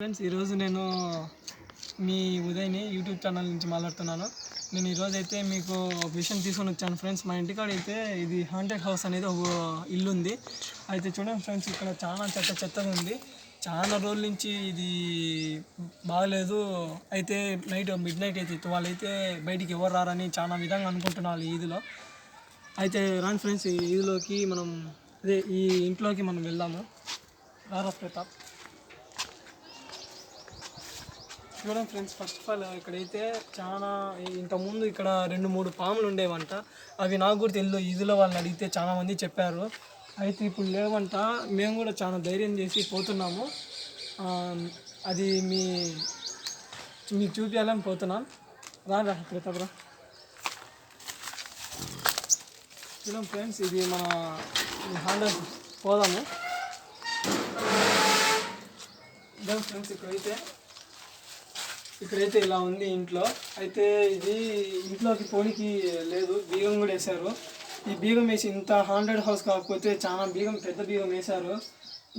Friends, ఈరోజు నేను మీ ఉదయ్ని YouTube channel నుంచి మాట్లాడుతున్నాను. నేను ఈరోజు అయితే మీకు ఒక విషయం తీసుకొని వచ్చాను ఫ్రెండ్స్. మా ఇంటికాడ అయితే ఇది హాంటెడ్ హౌస్ అనేది ఒక ఇల్లు ఉంది. అయితే చూడండి ఫ్రెండ్స్, ఇక్కడ చాలా చెత్తగా ఉంది. చాలా రోజుల నుంచి ఇది బాగలేదు. అయితే మిడ్ నైట్ అయితే వాళ్ళైతే బయటికి ఎవరు రారని చాలా విధంగా అనుకుంటున్నారు ఈ ఈదిలో. అయితే రాని ఫ్రెండ్స్, ఈ ఈదిలోకి మనం ఈ ఇంట్లోకి మనం వెళ్దాము. రారా ప్రతాప్. చూడండి ఫ్రెండ్స్, ఫస్ట్ ఆఫ్ ఆల్ ఇక్కడైతే చాలా ఇంతకుముందు ఇక్కడ 2-3 పాములు ఉండేవంట. అవి నాకు కూడా తెలియదు. ఇదిలో వాళ్ళని అడిగితే చాలామంది చెప్పారు. అయితే ఇప్పుడు లేవంట. మేము కూడా చాలా ధైర్యం చేసి పోతున్నాము. అది మీకు చూపించాలని పోతున్నాం. రా ప్రతాప్రా. చూడండి ఫ్రెండ్స్, ఇది మన హాండల్ పోదాము. ఫ్రెండ్స్, ఇక్కడైతే ఇలా ఉంది ఇంట్లో. అయితే ఇది ఇంట్లోకి పోనీకి లేదు, బీగం కూడా వేశారు. ఈ బీగం వేసి ఇంత హాంటెడ్ హౌస్ కాకపోతే చాలా పెద్ద బీగం వేశారు.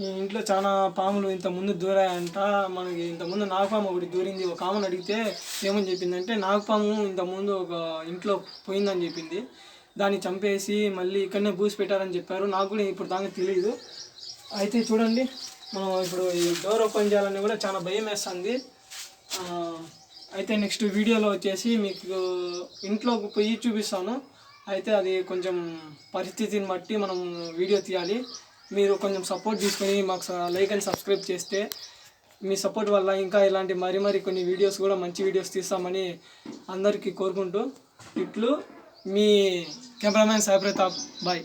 ఈ ఇంట్లో చాలా పాములు ఇంతకుముందు దూరాయంట. మనకి ఇంతకుముందు నాగపాము ఒకటి దూరింది. ఒక ఆమెను అడిగితే ఏమని చెప్పిందంటే, నాగపాము ఇంతకుముందు ఒక ఇంట్లో పోయిందని చెప్పింది. దాన్ని చంపేసి మళ్ళీ ఇక్కడనే బూసి పెట్టారని చెప్పారు. నాకు కూడా ఇప్పుడు దాకా తెలియదు. అయితే చూడండి, మనం ఇప్పుడు ఈ డోర్ ఓపెన్ చేయాలని కూడా చాలా భయం వేస్తుంది. అయితే నెక్స్ట్ వీడియోలో వచ్చేసి మీకు ఇంట్లోకి పోయి చూపిస్తాను. అయితే అది కొంచెం పరిస్థితిని బట్టి మనం వీడియో తీయాలి. మీరు కొంచెం సపోర్ట్ తీసుకొని మాకు లైక్ అండ్ సబ్స్క్రైబ్ చేస్తే, మీ సపోర్ట్ వల్ల ఇంకా ఇలాంటి మరి కొన్ని వీడియోస్ కూడా మంచి వీడియోస్ తీస్తామని అందరికీ కోరుకుంటూ, ఇట్లు మీ కెమెరామ్యాన్ సాయి ప్రతాప్. బాయ్.